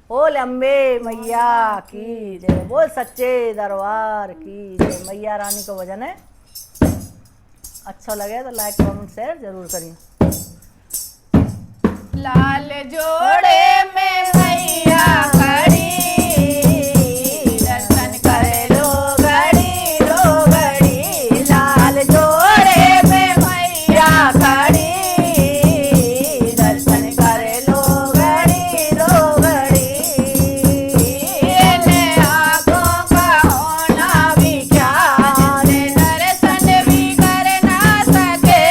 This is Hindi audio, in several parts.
बोल अम्बे मैया की जय, बोल सच्चे दरबार की जय। मैया रानी को भजन है। अच्छा लगे तो लाइक कमेंट शेयर जरूर करिए। लाल जोड़े में मैया खड़ी, दर्शन कर लो घड़ी लो घड़ी। लाल जोड़े में मैया खड़ी, दर्शन कर लो घड़ी लो घड़ी। इन्हें आँखों का होना भी क्या, जिन्हें दर्शन भी कर ना सके।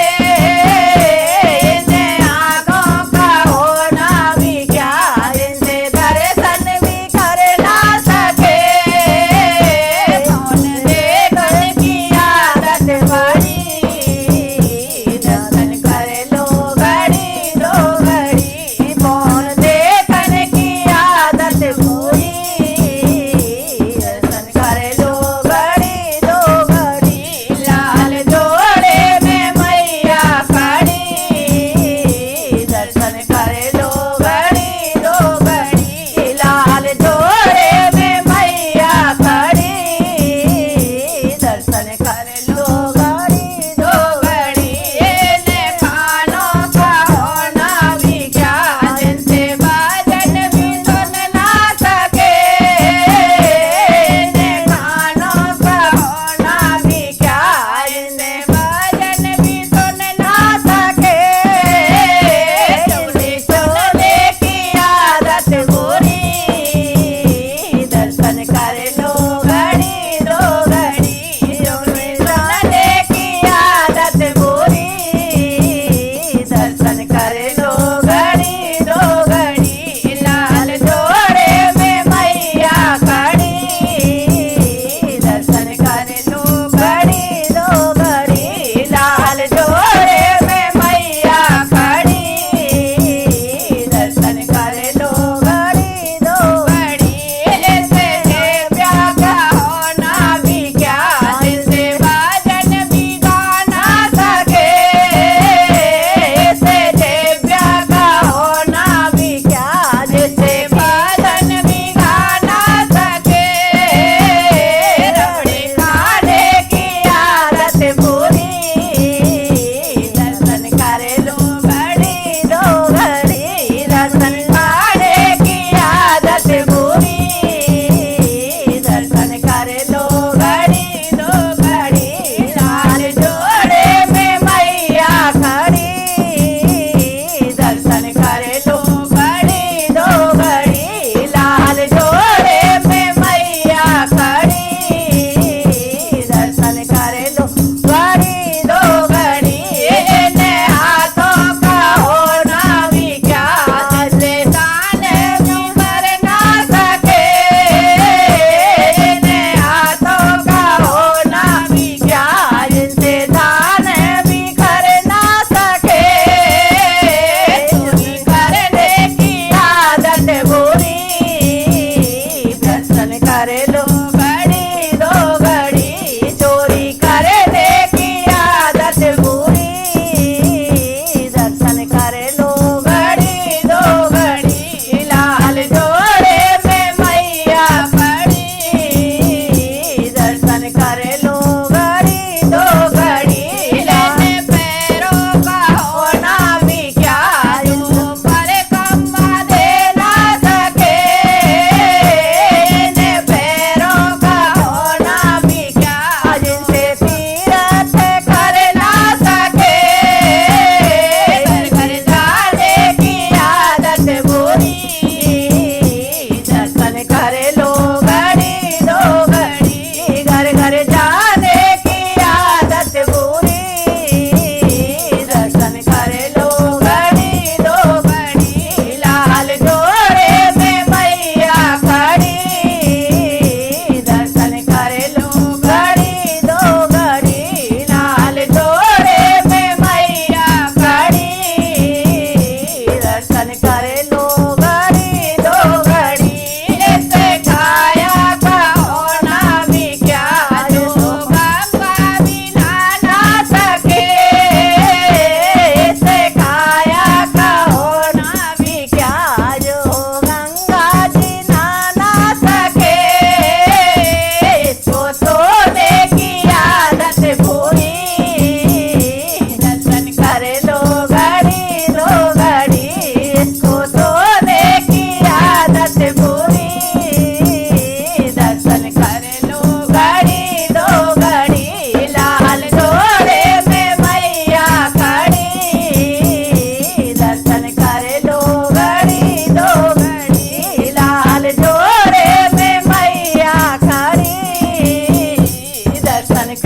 इन्हें आँखों का होना भी क्या, जिन्हें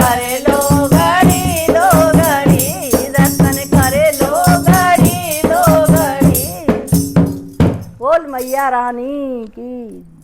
करे लो घड़ी दो घड़ी दर्शन करे लो घड़ी दो घड़ी। बोल मैया रानी